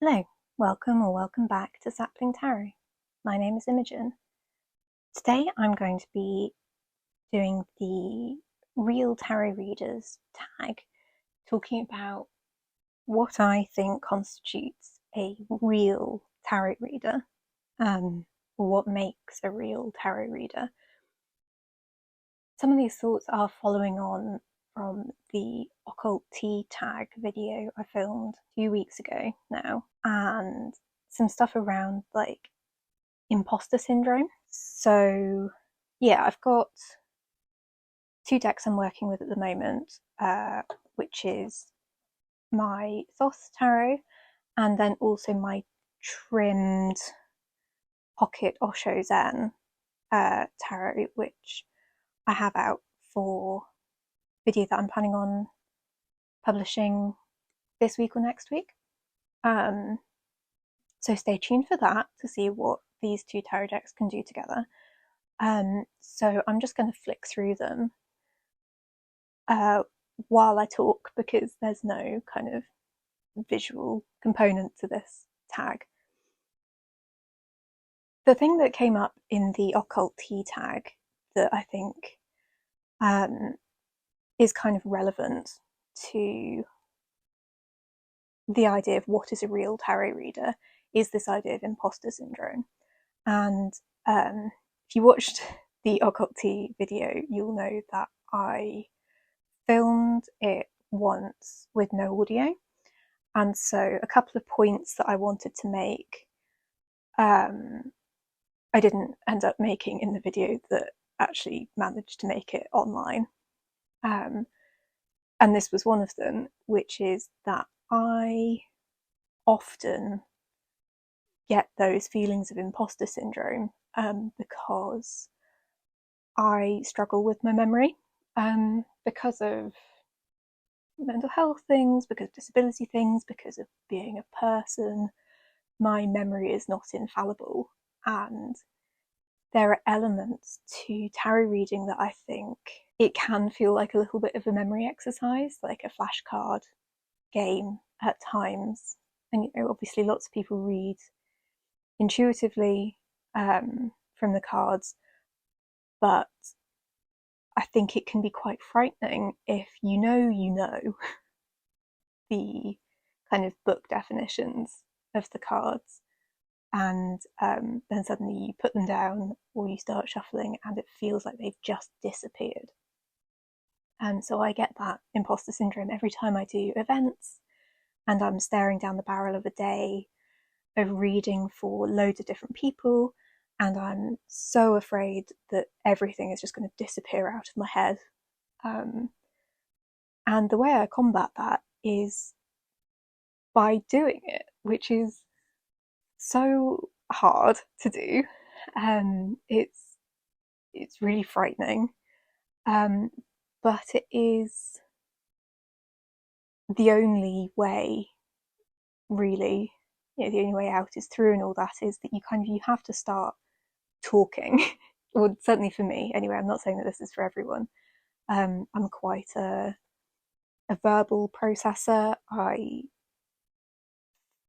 Hello, welcome back to Sapling Tarot. My name is Imogen. Today I'm going to be doing the Real Tarot Readers tag, talking about what I think constitutes a real tarot reader, what makes a real tarot reader. Some of these thoughts are following on from the Occult Tea tag video I filmed a few weeks ago now, and some stuff around like imposter syndrome. So yeah, I've got two decks I'm working with at the moment, which is my Thoth Tarot and then also my trimmed pocket Osho Zen tarot, which I have out for video that I'm planning on publishing this week or next week. So stay tuned for that to see what these two tarot decks can do together. So I'm just going to flick through them while I talk, because there's no kind of visual component to this tag. The thing that came up in the Occult Tea tag that I think is kind of relevant to the idea of what is a real tarot reader is this idea of imposter syndrome. And if you watched the Occult Tea video, you'll know that I filmed it once with no audio, and so a couple of points that I wanted to make I didn't end up making in the video that actually managed to make it online, and this was one of them, which is that I often get those feelings of imposter syndrome because I struggle with my memory, because of mental health things, because of disability things, because of being a person. My memory is not infallible, and there are elements to tarot reading that I think it can feel like a little bit of a memory exercise, like a flashcard game at times. And obviously lots of people read intuitively from the cards, but I think it can be quite frightening if you know the kind of book definitions of the cards, and then suddenly you put them down or you start shuffling and it feels like they've just disappeared. And so I get that imposter syndrome every time I do events and I'm staring down the barrel of a day of reading for loads of different people, and I'm so afraid that everything is just going to disappear out of my head. And the way I combat that is by doing it, which is so hard to do. It's really frightening, but it is the only way, really. The only way out is through, and all that is that you have to start talking. Well, certainly for me anyway. I'm not saying that this is for everyone. I'm quite a verbal processor. I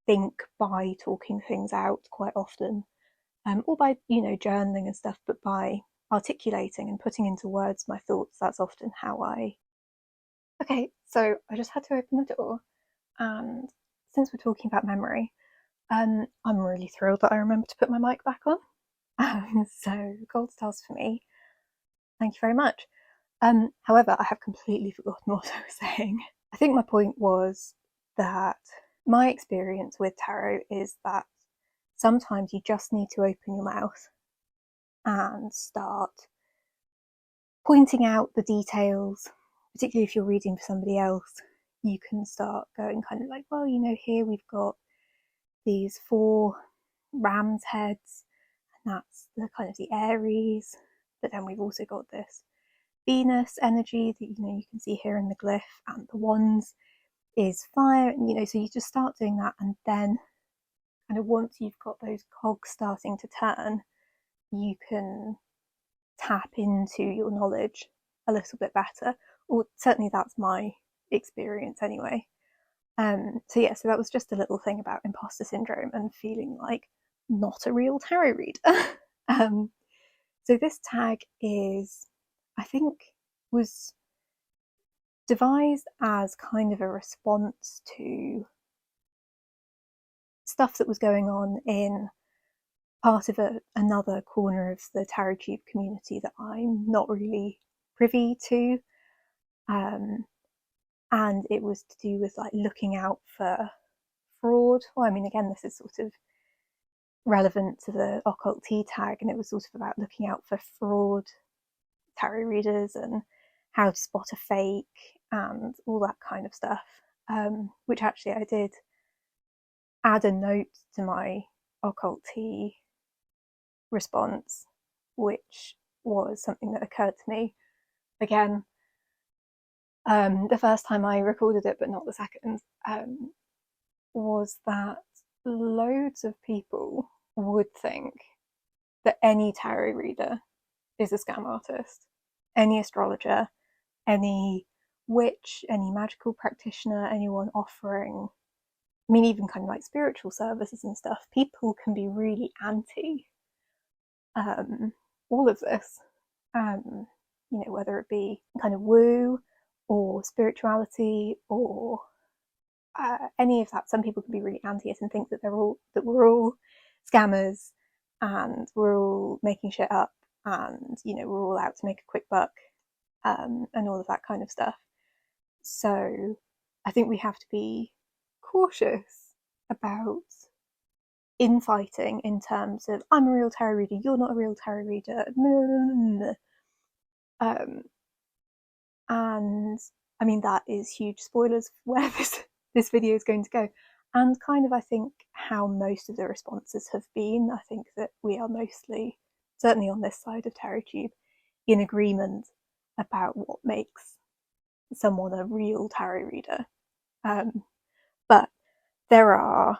think by talking things out quite often, or by journaling and stuff, but by articulating and putting into words my thoughts, that's often how I... Okay, so I just had to open the door, and since we're talking about memory, I'm really thrilled that I remembered to put my mic back on. So gold stars for me. Thank you very much. However, I have completely forgotten what I was saying. I think my point was that my experience with tarot is that sometimes you just need to open your mouth and start pointing out the details, particularly if you're reading for somebody else. You can start going kind of like, well, here we've got these 4 ram's heads, and that's the kind of the Aries, but then we've also got this Venus energy that you can see here in the glyph, and the wands is fire, and so you just start doing that, and then kind of once you've got those cogs starting to turn, you can tap into your knowledge a little bit better, or certainly that's my experience anyway. So yeah, so that was just a little thing about imposter syndrome and feeling like not a real tarot reader. So this tag is, I think, was devised as kind of a response to stuff that was going on in part of another corner of the tarot tube community that I'm not really privy to. And it was to do with like looking out for fraud. Well, I mean, again, this is sort of relevant to the occult tea tag, and it was sort of about looking out for fraud tarot readers and how to spot a fake and all that kind of stuff, which actually I did add a note to my occult tea response, which was something that occurred to me again the first time I recorded it, but not the second, was that loads of people would think that any tarot reader is a scam artist, any astrologer, any witch, any magical practitioner, anyone offering, I mean, even kind of like spiritual services and stuff. People can be really anti all of this, whether it be kind of woo or spirituality or any of that. Some people can be really anti it and think that we're all scammers and we're all making shit up and we're all out to make a quick buck, and all of that kind of stuff. So I think we have to be cautious about infighting in terms of I'm a real tarot reader, you're not a real tarot reader. And I mean, that is huge spoilers for where this video is going to go. And kind of, I think, how most of the responses have been. I think that we are mostly, certainly on this side of TarotTube, in agreement about what makes someone a real tarot reader. But there are,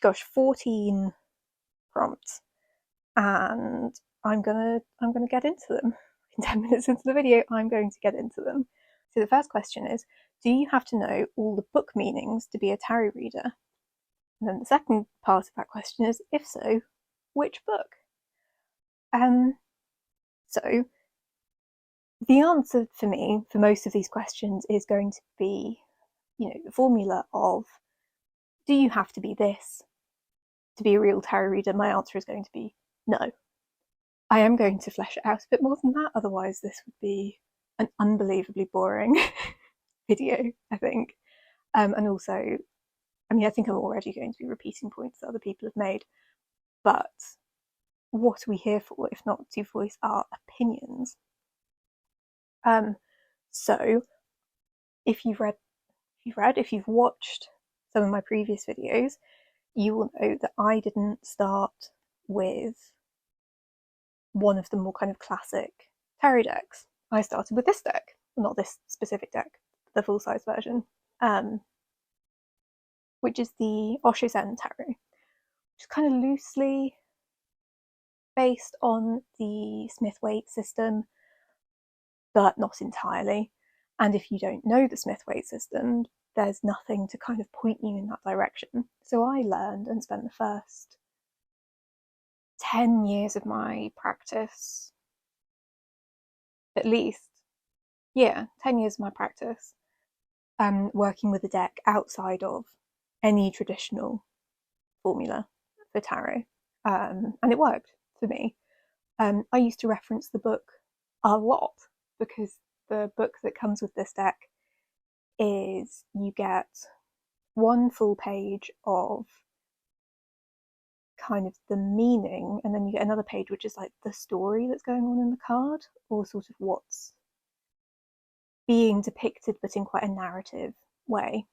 14 prompts, and I'm gonna get into them. In 10 minutes into the video, I'm going to get into them. So the first question is, do you have to know all the book meanings to be a tarot reader? And then the second part of that question is, if so, which book? So the answer for me for most of these questions is going to be, the formula of, do you have to be this to be a real tarot reader? My answer is going to be no. I am going to flesh it out a bit more than that, otherwise this would be an unbelievably boring video, I think. And also, I mean, I think I'm already going to be repeating points that other people have made, but what are we here for if not to voice our opinions? So if you've watched some of my previous videos, you will know that I didn't start with one of the more kind of classic tarot decks. I started with this deck, not this specific deck, the full-size version, which is the Osho Zen Tarot, which is kind of loosely based on the Smith-Waite system, but not entirely. And if you don't know the Smith-Waite system, there's nothing to kind of point you in that direction. So I learned and spent the first 10 years of my practice, at least, 10 years of my practice, working with a deck outside of any traditional formula for tarot, and it worked for me. I used to reference the book a lot because the book that comes with this deck is, you get one full page of kind of the meaning, and then you get another page which is like the story that's going on in the card, or sort of what's being depicted, but in quite a narrative way.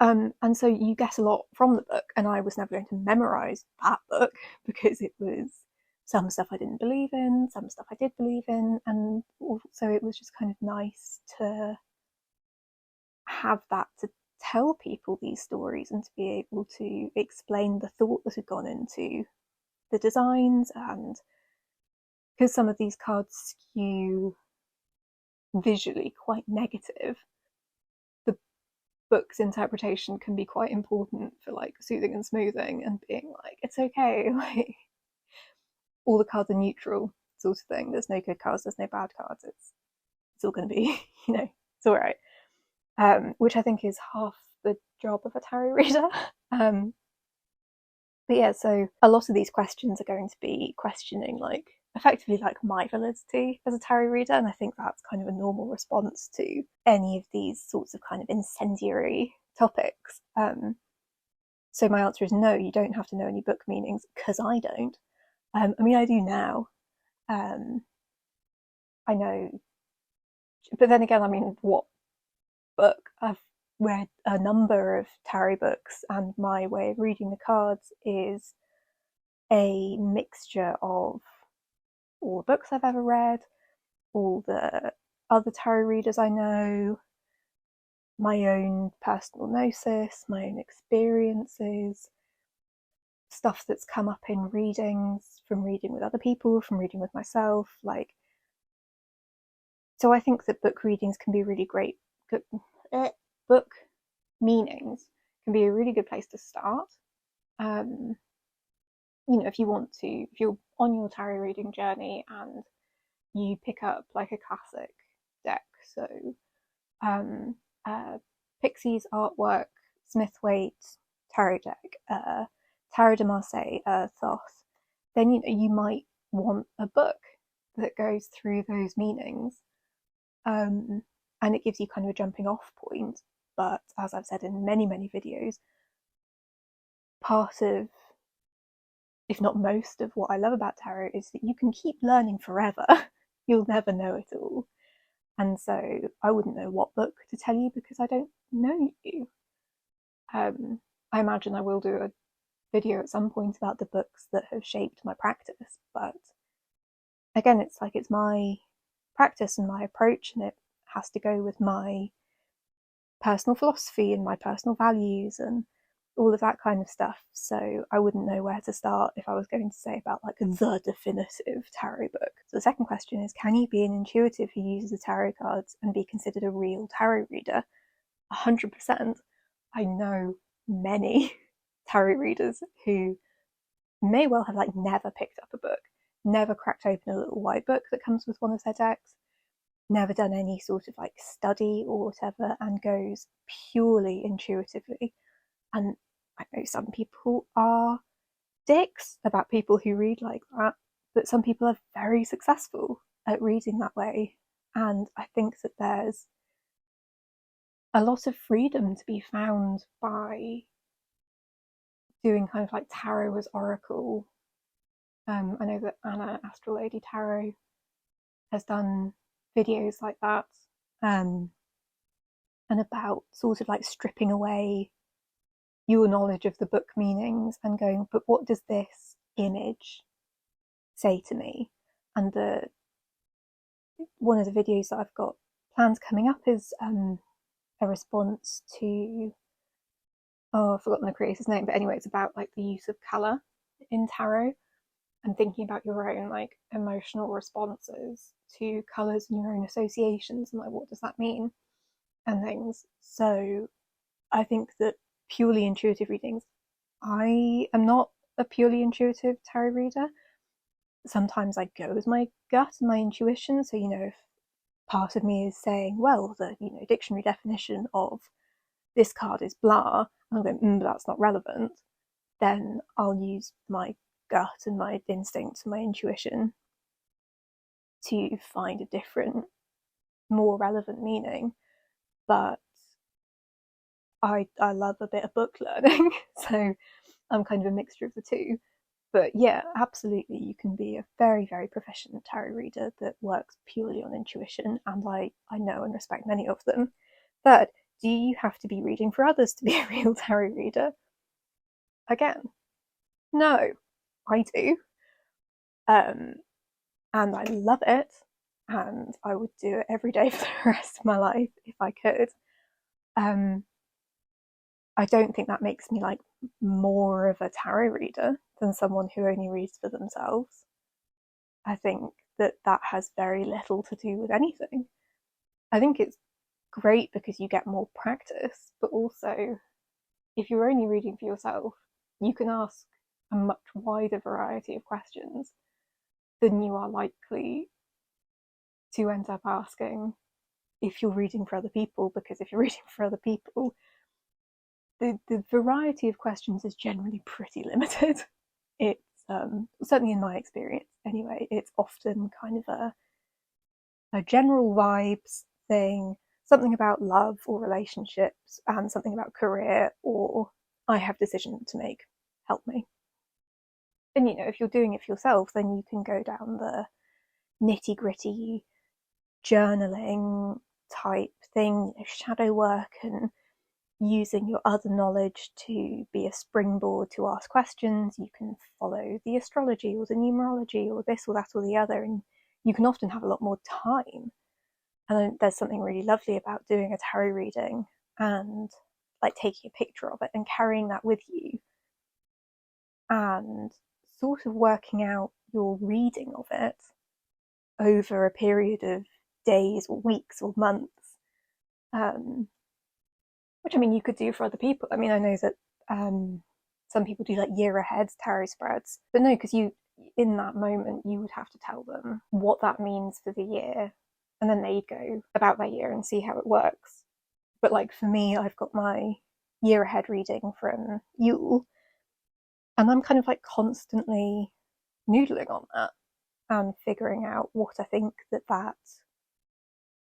And so you get a lot from the book, and I was never going to memorize that book because it was some stuff I didn't believe in, some stuff I did believe in, and so it was just kind of nice to have that to tell people these stories and to be able to explain the thought that had gone into the designs. And because some of these cards skew visually quite negative, the book's interpretation can be quite important for like soothing and smoothing and being like, it's okay, like all the cards are neutral sort of thing. There's no good cards, there's no bad cards. It's all going to be, it's all right. Which I think is half the job of a tarot reader. But yeah, so a lot of these questions are going to be questioning like effectively like my validity as a tarot reader, and I think that's kind of a normal response to any of these sorts of kind of incendiary topics. So my answer is no, you don't have to know any book meanings, because I don't. I mean, I do now. I know, but then again, I mean, what book? I've read a number of tarot books, and my way of reading the cards is a mixture of all the books I've ever read, all the other tarot readers I know, my own personal gnosis, my own experiences, stuff that's come up in readings, from reading with other people, from reading with myself. Like, so I think that book readings can be really great. Book meanings can be a really good place to start. If you're on your tarot reading journey and you pick up like a classic deck, so Pixie's artwork, Smithwaite tarot deck, Tarot de Marseille, Thoth, then you might want a book that goes through those meanings, and it gives you kind of a jumping off point. But as I've said in many videos, part of, if not most of, what I love about tarot is that you can keep learning forever. You'll never know it all. And so I wouldn't know what book to tell you because I don't know you. I imagine I will do a video at some point about the books that have shaped my practice, but again, it's my practice and my approach, and it has to go with my personal philosophy and my personal values and all of that kind of stuff. So I wouldn't know where to start if I was going to say about like the definitive tarot book. So the second question is, can you be an intuitive who uses the tarot cards and be considered a real tarot reader? 100%. I know many tarot readers who may well have like never picked up a book, never cracked open a little white book that comes with one of their decks, never done any sort of like study or whatever, and goes purely intuitively. And I know some people are dicks about people who read like that, but some people are very successful at reading that way. And I think that there's a lot of freedom to be found by doing kind of like tarot as oracle. I know that Anna, Astrology Tarot, has done videos like that, and about sort of like stripping away your knowledge of the book meanings and going, but what does this image say to me? And one of the videos that I've got planned coming up is a response to, I've forgotten the creator's name, but anyway, it's about like the use of colour in tarot and thinking about your own like emotional responses to colours and your own associations and like what does that mean and things. So I think that purely intuitive readings, I am not a purely intuitive tarot reader. Sometimes I go with my gut and my intuition. So, if part of me is saying, well, the dictionary definition of this card is blah, and I'm going, that's not relevant, then I'll use my gut and my instincts and my intuition to find a different, more relevant meaning. But I love a bit of book learning, so I'm kind of a mixture of the two. But yeah, absolutely, you can be a very, very proficient tarot reader that works purely on intuition, and I know and respect many of them. But do you have to be reading for others to be a real tarot reader? Again, no, I do. And I love it, and I would do it every day for the rest of my life if I could. I don't think that makes me like more of a tarot reader than someone who only reads for themselves. I think that has very little to do with anything. I think it's great because you get more practice, but also if you're only reading for yourself, you can ask a much wider variety of questions than you are likely to end up asking if you're reading for other people, because if you're reading for other people, the variety of questions is generally pretty limited. It's certainly in my experience anyway, it's often kind of a general vibes thing, something about love or relationships, and something about career, or I have decisions to make, help me. And if you're doing it for yourself, then you can go down the nitty gritty journaling type thing, shadow work, and using your other knowledge to be a springboard to ask questions. You can follow the astrology or the numerology or this or that or the other, and you can often have a lot more time. And there's something really lovely about doing a tarot reading and like taking a picture of it and carrying that with you and sort of working out your reading of it over a period of days or weeks or months. Which I mean, you could do for other people. I mean, I know that some people do like year ahead tarot spreads, but no, because in that moment, you would have to tell them what that means for the year, and then they'd go about their year and see how it works. But like for me, I've got my year ahead reading from Yule, and I'm kind of like constantly noodling on that and figuring out what I think that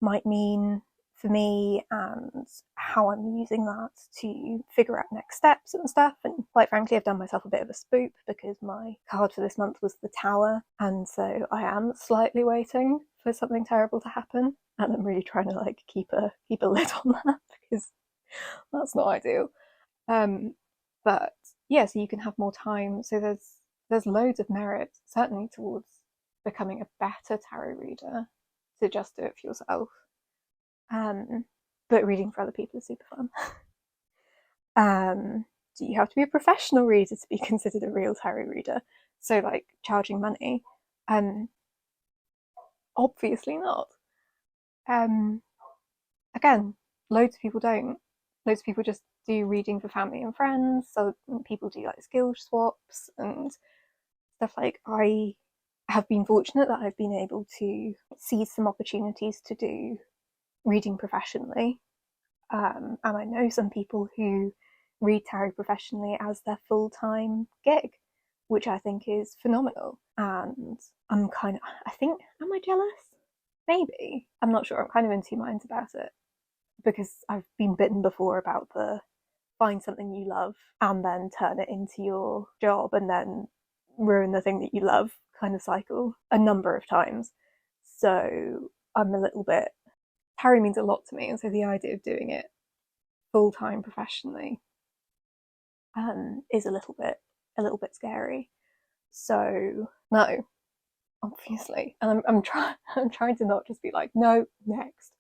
might mean for me and how I'm using that to figure out next steps and stuff. And quite frankly, I've done myself a bit of a spoop because my card for this month was the Tower, and so I am slightly waiting for something terrible to happen, and I'm really trying to like keep a lid on that because that's not ideal. But yeah, so you can have more time. So there's loads of merit certainly towards becoming a better tarot reader to just do it for yourself. But reading for other people is super fun. Do you have to be a professional reader to be considered a real tarot reader? So like charging money? Obviously not. Again, loads of people don't. Loads of people just do reading for family and friends. So people do like skill swaps and stuff. Like I have been fortunate that I've been able to seize some opportunities to do reading professionally. And I know some people who read tarot professionally as their full-time gig, which I think is phenomenal. And I'm kind of, I think, am I jealous? Maybe. I'm not sure. I'm kind of in two minds about it because I've been bitten before about the find something you love and then turn it into your job and then ruin the thing that you love kind of cycle a number of times. So I'm a little bit, tarot means a lot to me, and so the idea of doing it full-time professionally is a little bit scary. So no, obviously, and I'm trying to not just be like no next,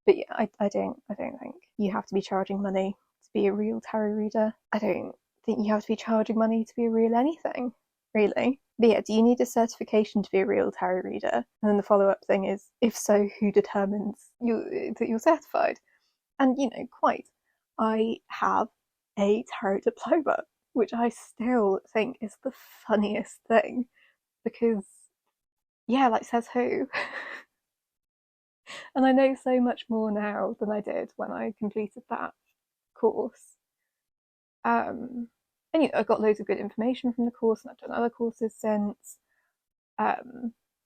but yeah, I don't think you have to be charging money to be a real tarot reader. I don't think you have to be charging money to be a real anything, really. But yeah, do you need a certification to be a real tarot reader? And then the follow-up thing is, if so, who determines that you're certified? And quite, I have a tarot diploma, which I still think is the funniest thing because, yeah, like says who? And I know so much more now than I did when I completed that course. And I got loads of good information from the course, and I've done other courses since,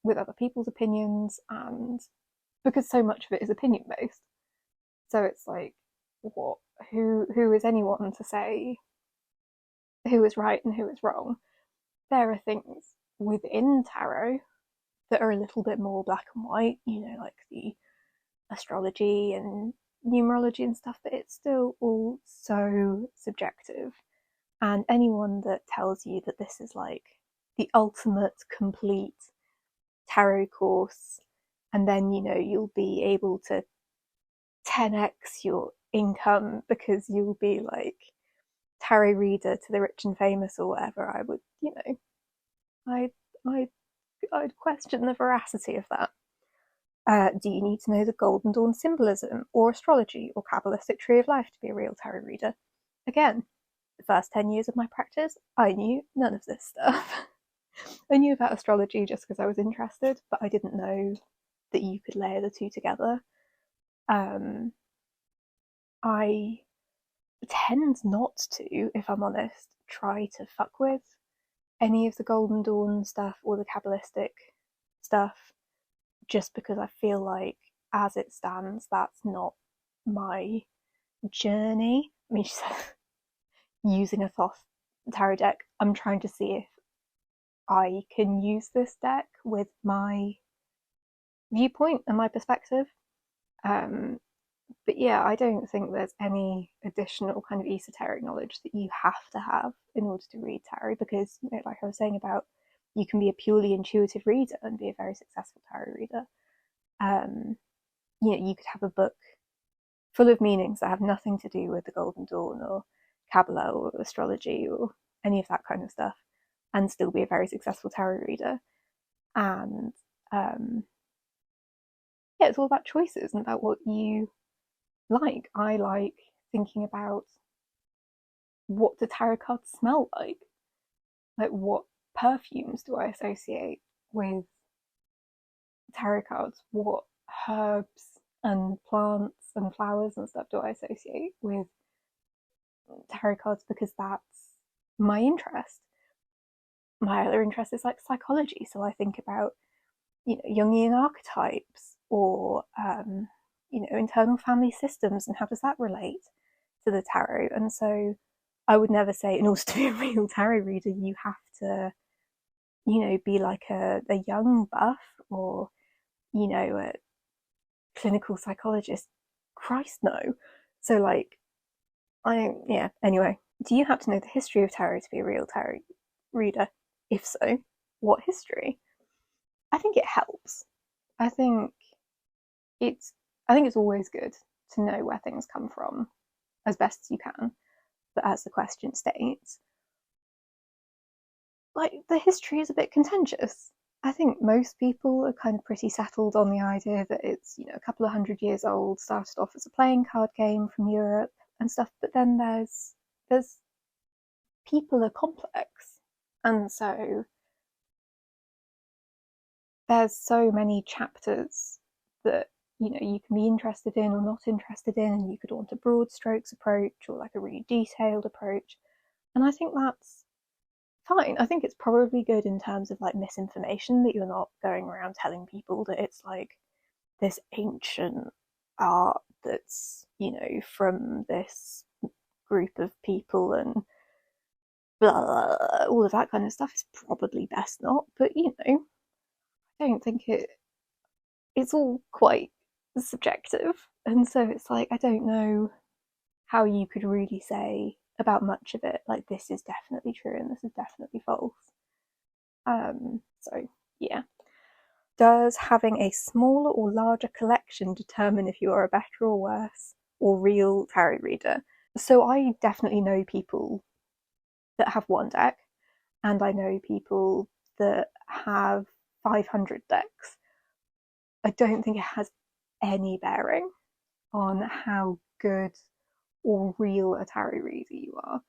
with other people's opinions, and because so much of it is opinion based. So it's like, what? Who is anyone to say who is right and who is wrong? There are things within tarot that are a little bit more black and white, like the astrology and numerology and stuff, but it's still all so subjective. And anyone that tells you that this is like the ultimate complete tarot course, and then you'll be able to 10x your income because you'll be like tarot reader to the rich and famous or whatever, I would, I'd question the veracity of that. Do you need to know the Golden Dawn symbolism, or astrology, or Kabalistic Tree of Life to be a real tarot reader? Again, the first 10 years of my practice, I knew none of this stuff. I knew about astrology just because I was interested, but I didn't know that you could layer the two together. I tend not to, if I'm honest, try to fuck with any of the Golden Dawn stuff or the Kabbalistic stuff, just because I feel like, as it stands, that's not my journey. I mean, she said, using a Thoth tarot deck, I'm trying to see if I can use this deck with my viewpoint and my perspective. But yeah, I don't think there's any additional kind of esoteric knowledge that you have to have in order to read tarot, because, you know, like I was saying about, you can be a purely intuitive reader and be a very successful tarot reader. You know, you could have a book full of meanings that have nothing to do with the Golden Dawn or Kabbalah or astrology or any of that kind of stuff, and still be a very successful tarot reader. And yeah, it's all about choices and about what you like. I like thinking about, what do tarot cards smell like? Like, what perfumes do I associate with tarot cards? What herbs and plants and flowers and stuff do I associate with tarot cards? Because that's my interest. My other interest is like psychology, so I think about, you know, Jungian archetypes, or you know, internal family systems, and how does that relate to the tarot? And so I would never say, in order to be a real tarot reader, you have to, you know, be like a young buff, or, you know, a clinical psychologist. Christ, no. So, like, yeah, anyway. Do you have to know the history of tarot to be a real tarot reader? If so, what history? I think it helps. I think it's always good to know where things come from as best as you can. But as the question states, like, the history is a bit contentious. I think most people are kind of pretty settled on the idea that it's, you know, a couple of 100 years old, started off as a playing card game from Europe and stuff. But then there's people are complex, and so there's so many chapters that, you know, you can be interested in or not interested in, and you could want a broad strokes approach or like a really detailed approach. And I think that's fine. I think it's probably good in terms of like misinformation, that you're not going around telling people that it's like this ancient art that's, you know, from this group of people and blah, all of that kind of stuff. Is probably best not. But, you know, I don't think it's all quite subjective, and so it's like, I don't know how you could really say about much of it, like, this is definitely true and this is definitely false. So yeah. Does having a smaller or larger collection determine if you are a better or worse or real tarot reader? So I definitely know people that have one deck, and I know people that have 500 decks. I don't think it has any bearing on how good or real a tarot reader you are.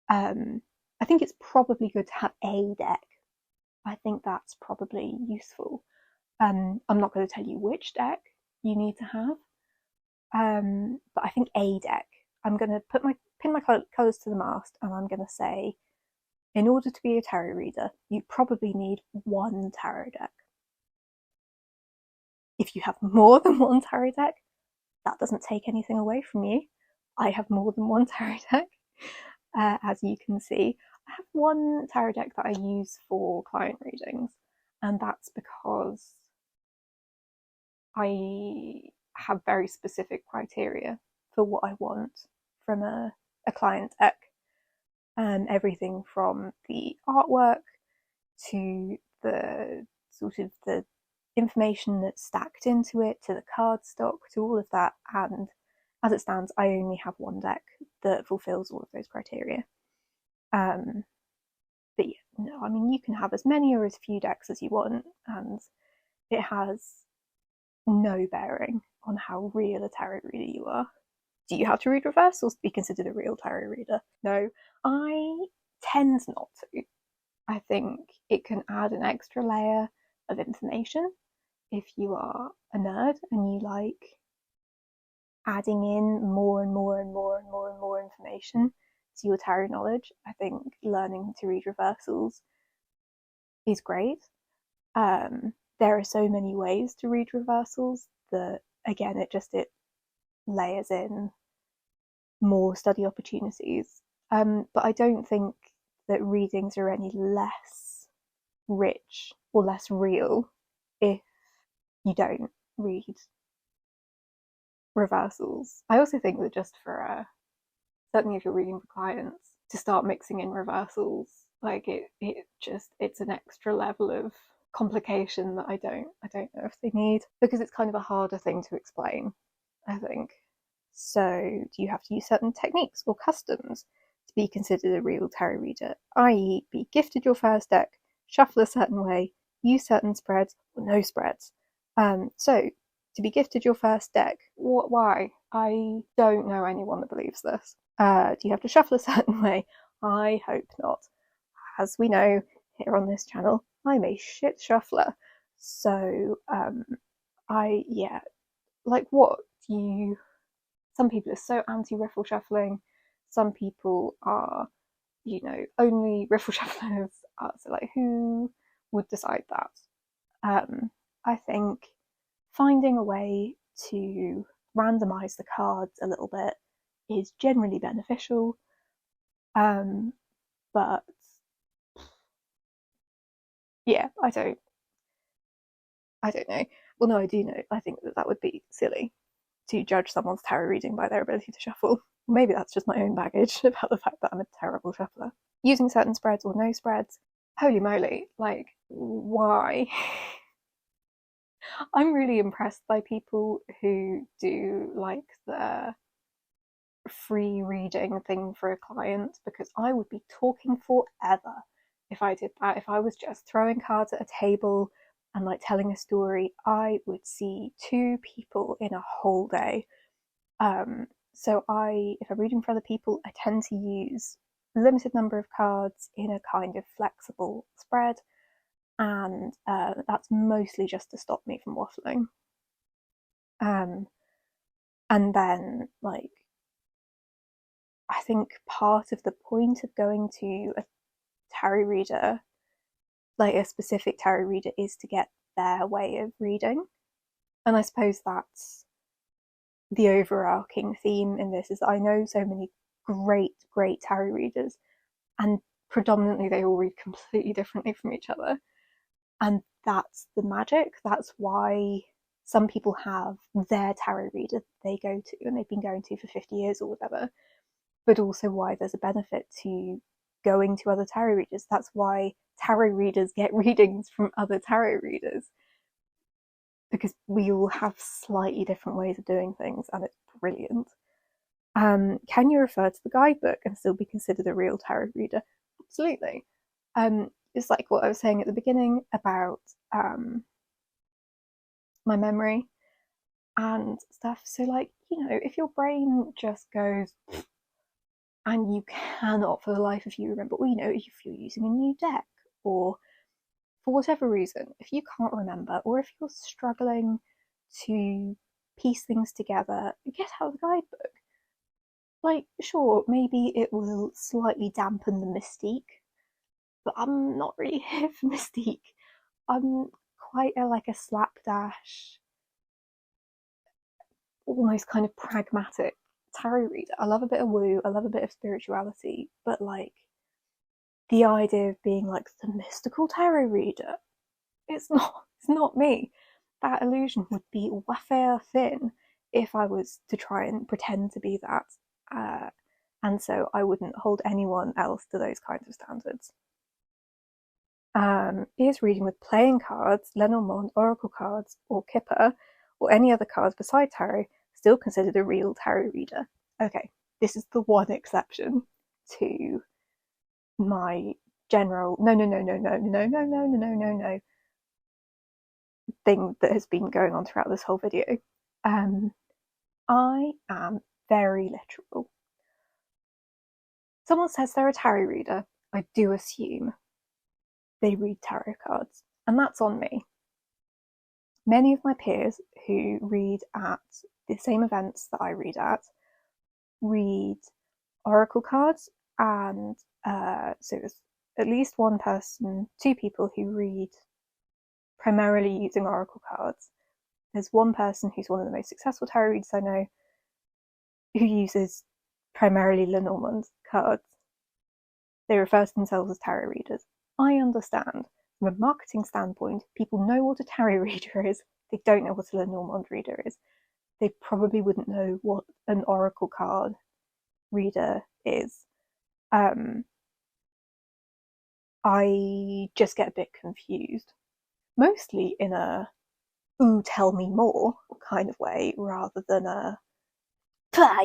I think it's probably good to have a deck. I think that's probably useful. I'm not going to tell you which deck you need to have, but I think a deck. I'm going to pin my colours to the mast, and I'm going to say, in order to be a tarot reader, you probably need one tarot deck. If you have more than one tarot deck, that doesn't take anything away from you. I have more than one tarot deck, as you can see. I have one tarot deck that I use for client readings, and that's because I have very specific criteria for what I want from a client deck. Everything from the artwork to the sort of the information that's stacked into it, to the cardstock, to all of that. And as it stands, I only have one deck that fulfills all of those criteria. But yeah, no, I mean, you can have as many or as few decks as you want, and it has no bearing on how real a tarot reader you are. Do you have to read reversals to be considered a real tarot reader? No, I tend not to. I think it can add an extra layer of information if you are a nerd and you like adding in more and more and more and more and more information to your tarot knowledge. I think learning to read reversals is great. There are so many ways to read reversals that, again, it layers in more study opportunities. But I don't think that readings are any less rich or less real if you don't read reversals. I also think that just for certainly if you're reading for clients, to start mixing in reversals, like it's an extra level of complication that I don't know if they need, because it's kind of a harder thing to explain, I think. So do you have to use certain techniques or customs to be considered a real tarot reader, i.e. be gifted your first deck, shuffle a certain way, use certain spreads or no spreads? So to be gifted your first deck, why? I don't know anyone that believes this. Do you have to shuffle a certain way? I hope not. As we know here on this channel, I'm a shit shuffler. So like what do you... Some people are so anti-riffle shuffling. Some people are, only riffle shufflers. So like, who would decide that? I think finding a way to randomize the cards a little bit is generally beneficial. But yeah, I don't know. Well, no, I do know. I think that would be silly to judge someone's tarot reading by their ability to shuffle. Maybe that's just my own baggage about the fact that I'm a terrible shuffler. Using certain spreads or no spreads, holy moly, like, why? I'm really impressed by people who do like the free reading thing for a client, because I would be talking forever if I did that. If I was just throwing cards at a table and like telling a story, I would see 2 people in a whole day. So if I'm reading for other people, I tend to use a limited number of cards in a kind of flexible spread, and that's mostly just to stop me from waffling. And then, like, I think part of the point of going to a tarot reader, like a specific tarot reader, is to get their way of reading. And I suppose that's the overarching theme in this, is that I know so many great tarot readers, and predominantly they all read completely differently from each other. And that's the magic. That's why some people have their tarot reader they go to and they've been going to for 50 years or whatever, but also why there's a benefit to going to other tarot readers. That's why tarot readers get readings from other tarot readers, because we all have slightly different ways of doing things, and it's brilliant. Can you refer to the guidebook and still be considered a real tarot reader? Absolutely. It's like what I was saying at the beginning about my memory and stuff. So, like, if your brain just goes and you cannot for the life of you remember, or if you're using a new deck, or for whatever reason, if you can't remember, or if you're struggling to piece things together, get out the guidebook. Like, sure, maybe it will slightly dampen the mystique, but I'm not really here for mystique. I'm quite a slapdash, almost kind of pragmatic tarot reader. I love a bit of woo, I love a bit of spirituality, but like, the idea of being like the mystical tarot reader, it's not me. That illusion would be wafer thin if I was to try and pretend to be that. And so I wouldn't hold anyone else to those kinds of standards. Is reading with playing cards, Lenormand, oracle cards, or Kipper, or any other cards beside tarot still considered a real tarot reader? Okay, this is the one exception to my general no. thing that has been going on throughout this whole video. I am very literal. Someone says they're a tarot reader, I do assume they read tarot cards, and that's on me. Many of my peers who read at the same events that I read oracle cards, and so there's at least one person, two people who read primarily using oracle cards. There's one person who's one of the most successful tarot readers I know who uses primarily Lenormand cards. They refer to themselves as tarot readers. I understand. From a marketing standpoint, people know what a tarot reader is. They don't know what a Lenormand reader is. They probably wouldn't know what an oracle card reader is. I just get a bit confused. Mostly in a, ooh, tell me more kind of way, rather than a,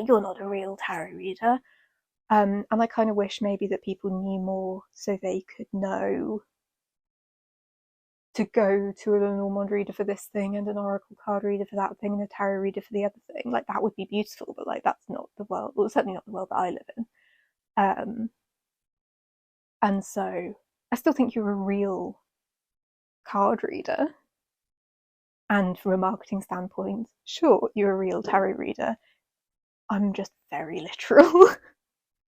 you're not a real tarot reader. And I kind of wish maybe that people knew more so they could know to go to a Lenormand reader for this thing and an oracle card reader for that thing and a tarot reader for the other thing. Like, that would be beautiful, but like, that's not the world, well, certainly not the world that I live in. And so I still think you're a real card reader. And from a marketing standpoint, sure, you're a real tarot reader. I'm just very literal.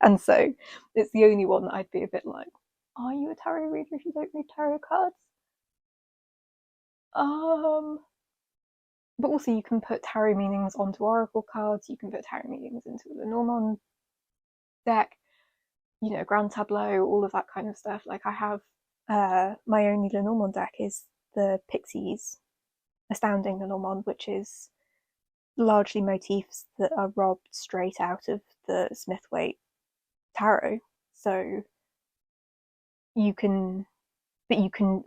And so it's the only one that I'd be a bit like, are you a tarot reader if you don't read tarot cards? But also you can put tarot meanings onto oracle cards, you can put tarot meanings into the Lenormand deck, you know, Grand Tableau, all of that kind of stuff. Like, I have my only Lenormand deck is the Pixies Astounding Lenormand, which is largely motifs that are robbed straight out of the Smith-Waite tarot. So you can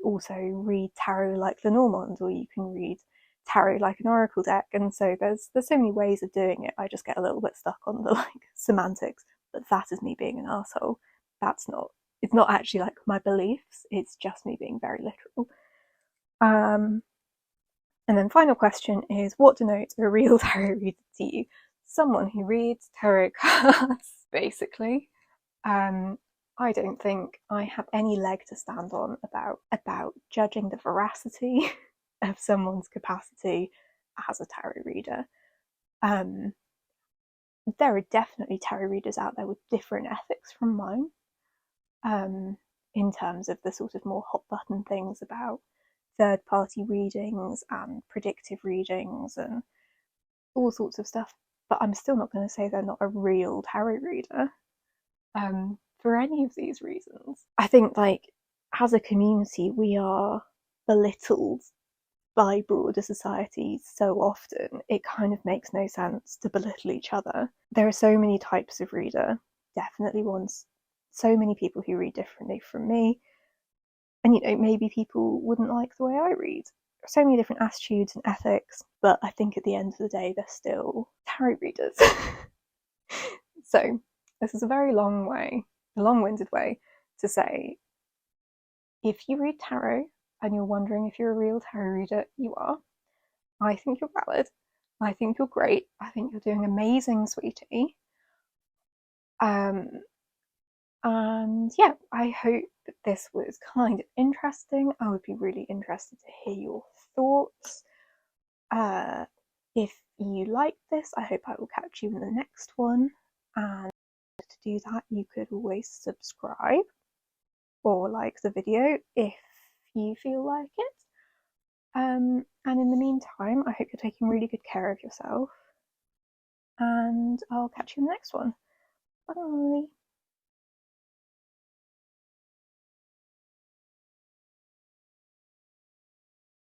also read tarot like Lenormand, or you can read tarot like an oracle deck. And so there's so many ways of doing it. I just get a little bit stuck on the like semantics, but that is me being an asshole. It's not actually like my beliefs, it's just me being very literal. And then final question is, what denotes a real tarot reader to you? Someone who reads tarot cards, basically. I don't think I have any leg to stand on about judging the veracity of someone's capacity as a tarot reader. There are definitely tarot readers out there with different ethics from mine, in terms of the sort of more hot button things about third-party readings and predictive readings and all sorts of stuff, but I'm still not going to say they're not a real tarot reader, for any of these reasons. I think, like, as a community, we are belittled by broader society so often, it kind of makes no sense to belittle each other. There are so many types of reader, definitely so many people who read differently from me. And, you know, maybe people wouldn't like the way I read. There are so many different attitudes and ethics, but I think at the end of the day, they're still tarot readers. So this is a very long-winded way to say, if you read tarot and you're wondering if you're a real tarot reader, you are. I think you're valid. I think you're great. I think you're doing amazing, sweetie. And yeah, I hope that this was kind of interesting. I would be really interested to hear your thoughts. If you like this, I hope I will catch you in the next one. And to do that, you could always subscribe or like the video if you feel like it. And in the meantime, I hope you're taking really good care of yourself. And I'll catch you in the next one. Bye.